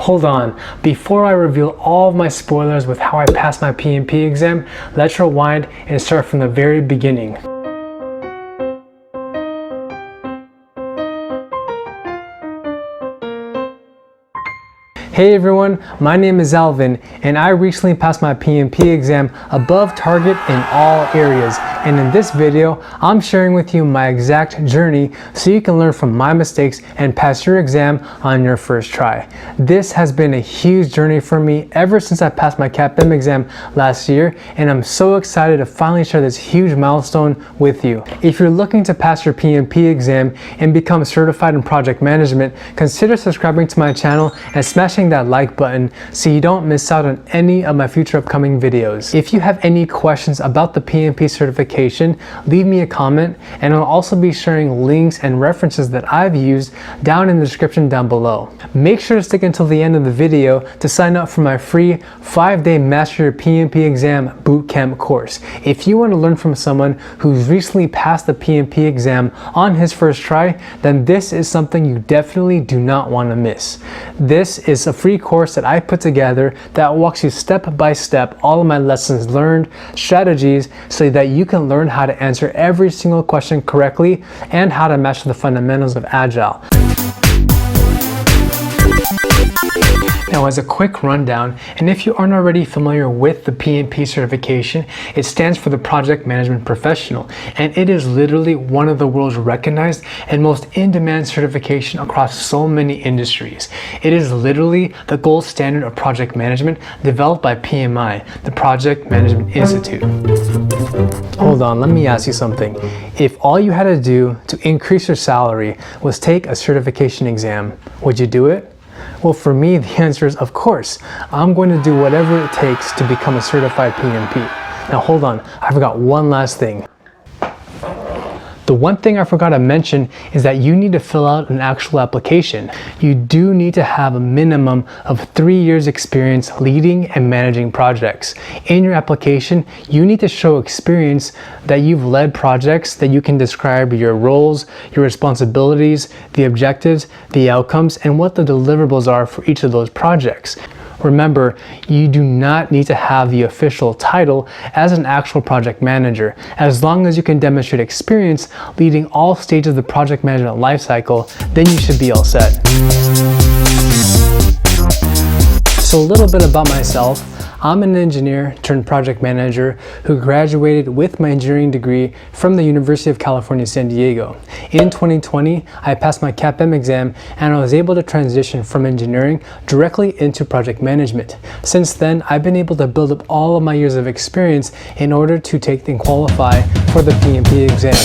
Hold on, before I reveal all of my spoilers with how I passed my PMP exam, let's rewind and start from the very beginning. Hey everyone, my name is Alvin and I recently passed my PMP exam above target in all areas, and in this video I'm sharing with you my exact journey so you can learn from my mistakes and pass your exam on your first try. This has been a huge journey for me ever since I passed my PMP exam last year, and I'm so excited to finally share this huge milestone with you. If you're looking to pass your PMP exam and become certified in project management, consider subscribing to my channel and smashing that like button so you don't miss out on any of my future upcoming videos. If you have any questions about the PMP certification, leave me a comment, and I'll also be sharing links and references that I've used down in the description down below. Make sure to stick until the end of the video to sign up for my free 5-day Master Your PMP Exam Bootcamp course. If you want to learn from someone who's recently passed the PMP exam on his first try, then this is something you definitely do not want to miss. This is a free course that I put together that walks you step by step all of my lessons learned, strategies, so that you can learn how to answer every single question correctly and how to master the fundamentals of Agile. Now, as a quick rundown, and if you aren't already familiar with the PMP certification, it stands for the Project Management Professional, and it is literally one of the world's recognized and most in-demand certification across so many industries. It is literally the gold standard of project management developed by PMI, the Project Management Institute. Hold on, let me ask you something. If all you had to do to increase your salary was take a certification exam, would you do it? Well, for me, the answer is of course. I'm going to do whatever it takes to become a certified PMP. Now hold on, I forgot one last thing. The one thing I forgot to mention is that you need to fill out an actual application. You do need to have a minimum of 3 years experience leading and managing projects. In your application, you need to show experience that you've led projects, that you can describe your roles, your responsibilities, the objectives, the outcomes, and what the deliverables are for each of those projects. Remember, you do not need to have the official title as an actual project manager. As long as you can demonstrate experience leading all stages of the project management lifecycle, then you should be all set. So a little bit about myself. I'm an engineer turned project manager who graduated with my engineering degree from the University of California, San Diego. In 2020, I passed my PMP exam and I was able to transition from engineering directly into project management. Since then, I've been able to build up all of my years of experience in order to take and qualify for the PMP exam.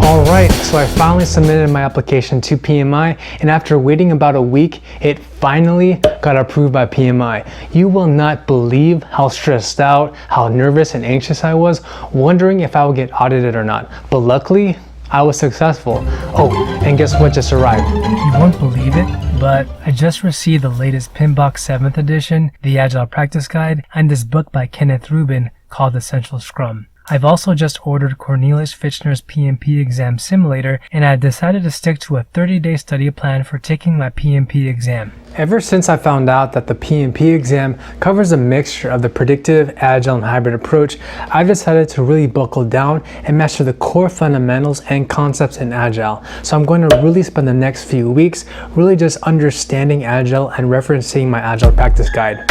Alright, so I finally submitted my application to PMI, and after waiting about a week, it finally got approved by PMI. You will not believe how stressed out, how nervous and anxious I was, wondering if I would get audited or not. But luckily, I was successful. Oh, and guess what just arrived? You won't believe it, but I just received the latest PMBOK 7th edition, the Agile Practice Guide, and this book by Kenneth Rubin called Essential Scrum. I've also just ordered Cornelius Fitchner's PMP Exam Simulator, and I decided to stick to a 30-day study plan for taking my PMP exam. Ever since I found out that the PMP exam covers a mixture of the predictive, agile, and hybrid approach, I've decided to really buckle down and master the core fundamentals and concepts in Agile. So I'm going to really spend the next few weeks really just understanding Agile and referencing my Agile Practice Guide.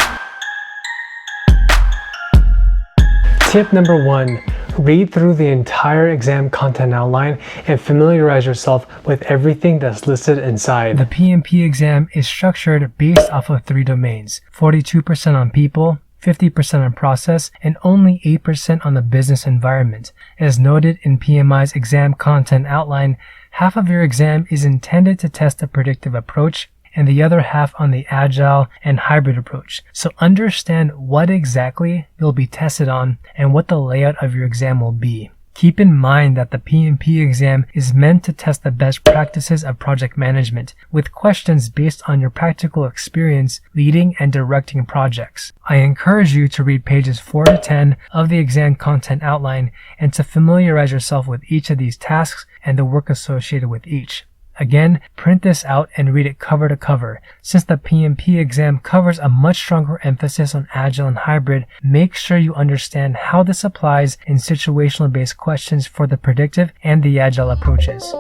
Tip number 1, read through the entire exam content outline and familiarize yourself with everything that's listed inside. The PMP exam is structured based off of 3 domains, 42% on people, 50% on process, and only 8% on the business environment. As noted in PMI's exam content outline, half of your exam is intended to test a predictive approach, and the other half on the agile and hybrid approach. So understand what exactly you'll be tested on and what the layout of your exam will be. Keep in mind that the PMP exam is meant to test the best practices of project management, with questions based on your practical experience leading and directing projects. I encourage you to read pages 4 to 10 of the exam content outline and to familiarize yourself with each of these tasks and the work associated with each. Again, print this out and read it cover to cover. Since the PMP exam covers a much stronger emphasis on Agile and hybrid, make sure you understand how this applies in situational based questions for the predictive and the Agile approaches.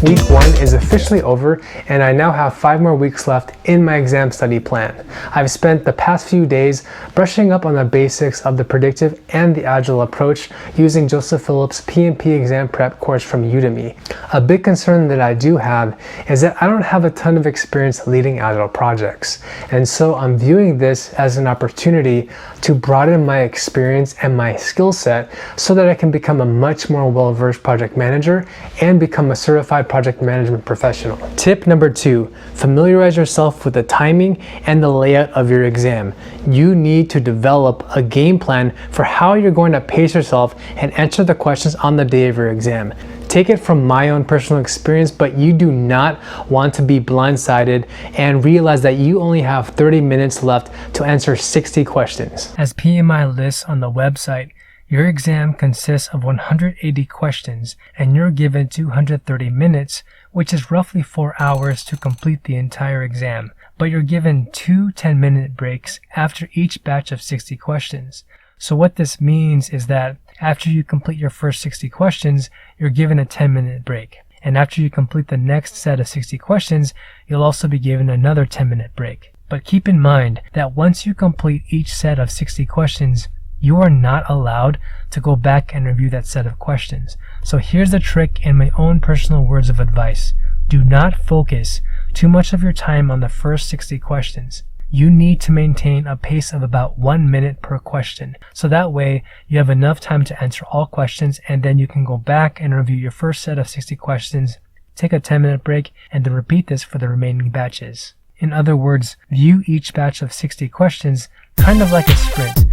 Week 1 is officially over, and I now have 5 more weeks left in my exam study plan. I've spent the past few days brushing up on the basics of the predictive and the Agile approach using Joseph Phillips' PMP Exam Prep course from Udemy. A big concern that I do have is that I don't have a ton of experience leading Agile projects, and so I'm viewing this as an opportunity to broaden my experience and my skill set so that I can become a much more well-versed project manager and become a certified project management professional. Tip number 2, familiarize yourself with the timing and the layout of your exam. You need to develop a game plan for how you're going to pace yourself and answer the questions on the day of your exam. Take it from my own personal experience, but you do not want to be blindsided and realize that you only have 30 minutes left to answer 60 questions. As PMI lists on the website, your exam consists of 180 questions, and you're given 230 minutes, which is roughly 4 hours to complete the entire exam, but you're given 2 10-minute breaks after each batch of 60 questions. So what this means is that after you complete your first 60 questions, you're given a 10-minute break. And after you complete the next set of 60 questions, you'll also be given another 10-minute break. But keep in mind that once you complete each set of 60 questions, you are not allowed to go back and review that set of questions. So here's the trick in my own personal words of advice. Do not focus too much of your time on the first 60 questions. You need to maintain a pace of about 1 minute per question. So that way you have enough time to answer all questions, and then you can go back and review your first set of 60 questions, take a 10-minute break, and then repeat this for the remaining batches. In other words, view each batch of 60 questions kind of like a sprint.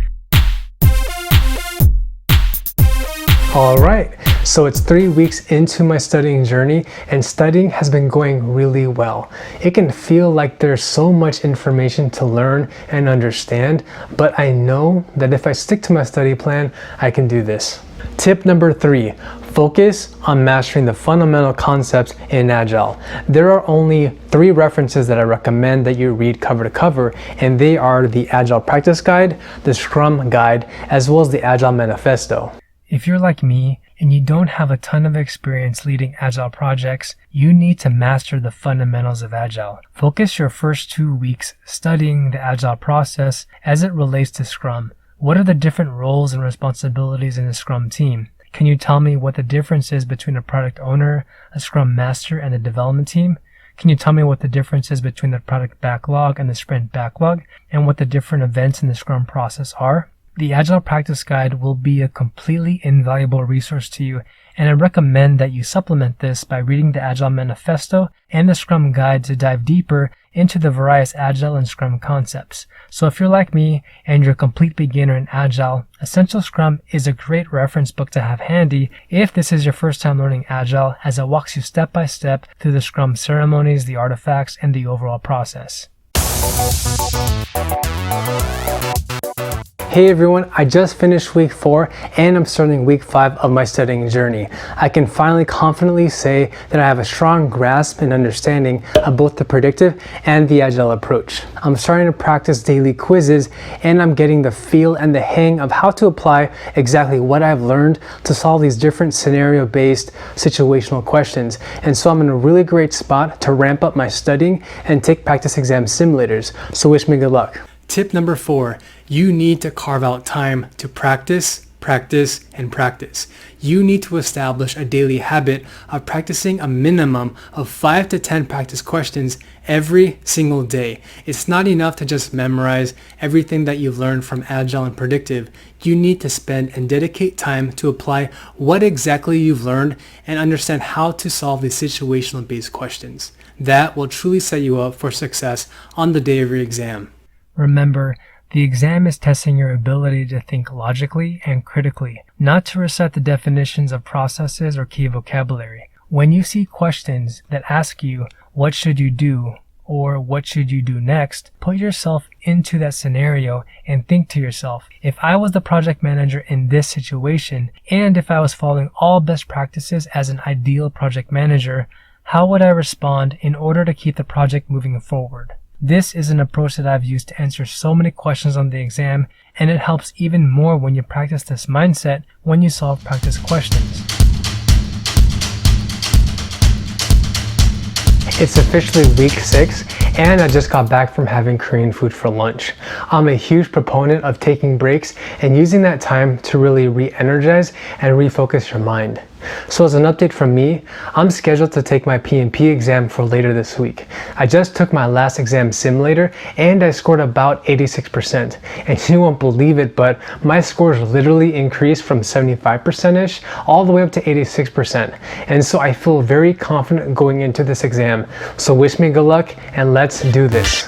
Alright, so it's 3 weeks into my studying journey, and studying has been going really well. It can feel like there's so much information to learn and understand, but I know that if I stick to my study plan, I can do this. Tip number 3, focus on mastering the fundamental concepts in Agile. There are only 3 references that I recommend that you read cover to cover, and they are the Agile Practice Guide, the Scrum Guide, as well as the Agile Manifesto. If you're like me and you don't have a ton of experience leading Agile projects, you need to master the fundamentals of Agile. Focus your first 2 weeks studying the Agile process as it relates to Scrum. What are the different roles and responsibilities in a Scrum team? Can you tell me what the difference is between a product owner, a Scrum master, and a development team? Can you tell me what the difference is between the product backlog and the sprint backlog, and what the different events in the Scrum process are? The Agile Practice Guide will be a completely invaluable resource to you, and I recommend that you supplement this by reading the Agile Manifesto and the Scrum Guide to dive deeper into the various Agile and Scrum concepts. So if you're like me and you're a complete beginner in Agile, Essential Scrum is a great reference book to have handy if this is your first time learning Agile, as it walks you step by step through the Scrum ceremonies, the artifacts, and the overall process. Hey everyone, I just finished week 4 and I'm starting week 5 of my studying journey. I can finally confidently say that I have a strong grasp and understanding of both the predictive and the Agile approach. I'm starting to practice daily quizzes, and I'm getting the feel and the hang of how to apply exactly what I've learned to solve these different scenario-based situational questions. And so I'm in a really great spot to ramp up my studying and take practice exam simulators. So wish me good luck. Tip number 4, you need to carve out time to practice, practice, and practice. You need to establish a daily habit of practicing a minimum of 5 to 10 practice questions every single day. It's not enough to just memorize everything that you've learned from Agile and Predictive. You need to spend and dedicate time to apply what exactly you've learned and understand how to solve these situational based questions. That will truly set you up for success on the day of your exam. Remember, the exam is testing your ability to think logically and critically, not to recite the definitions of processes or key vocabulary. When you see questions that ask you, what should you do, or what should you do next, put yourself into that scenario and think to yourself, if I was the project manager in this situation, and if I was following all best practices as an ideal project manager, how would I respond in order to keep the project moving forward? This is an approach that I've used to answer so many questions on the exam, and it helps even more when you practice this mindset when you solve practice questions. It's officially week 6, and I just got back from having Korean food for lunch. I'm a huge proponent of taking breaks and using that time to really re-energize and refocus your mind. So as an update from me, I'm scheduled to take my PMP exam for later this week. I just took my last exam simulator and I scored about 86%. And you won't believe it, but my scores literally increased from 75%-ish all the way up to 86%. And so I feel very confident going into this exam. So wish me good luck and let's do this.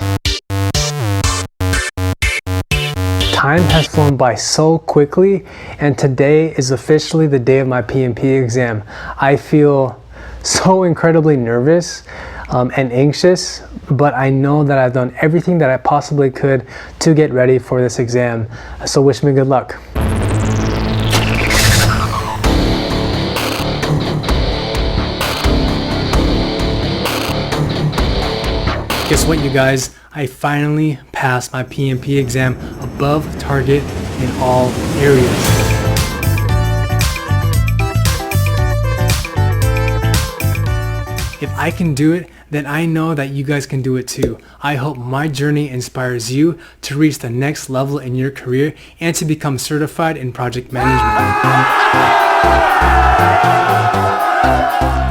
Time has flown by so quickly, and today is officially the day of my PMP exam. I feel so incredibly nervous and anxious, but I know that I've done everything that I possibly could to get ready for this exam. So wish me good luck. Guess what, you guys? I finally passed my PMP exam above target in all areas. If I can do it, then I know that you guys can do it too. I hope my journey inspires you to reach the next level in your career and to become certified in project management.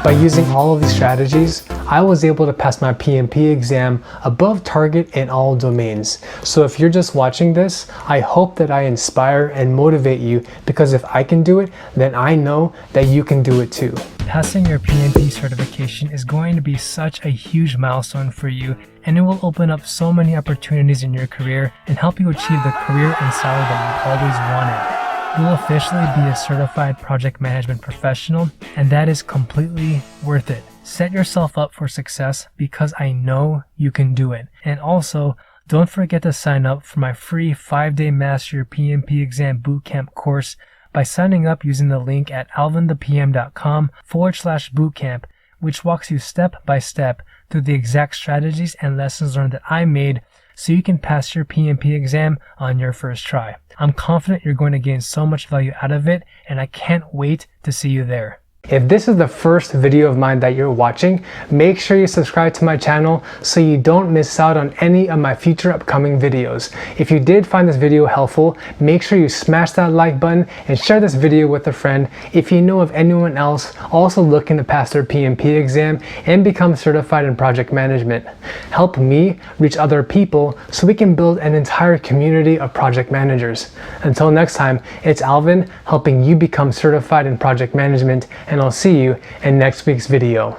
By using all of these strategies, I was able to pass my PMP exam above target in all domains. So if you're just watching this, I hope that I inspire and motivate you, because if I can do it, then I know that you can do it too. Passing your PMP certification is going to be such a huge milestone for you, and it will open up so many opportunities in your career and help you achieve the career and salary that you've always wanted. You will officially be a certified project management professional, and that is completely worth it. Set yourself up for success, because I know you can do it. And also, don't forget to sign up for my free 5-day Master Your PMP Exam Bootcamp course by signing up using the link at alvinthepm.com/bootcamp, which walks you step by step through the exact strategies and lessons learned that I made so you can pass your PMP exam on your first try. I'm confident you're going to gain so much value out of it, and I can't wait to see you there. If this is the first video of mine that you're watching, make sure you subscribe to my channel so you don't miss out on any of my future upcoming videos. If you did find this video helpful, make sure you smash that like button and share this video with a friend if you know of anyone else also looking to pass their PMP exam and become certified in project management. Help me reach other people so we can build an entire community of project managers. Until next time, it's Alvin helping you become certified in project management, and I'll see you in next week's video.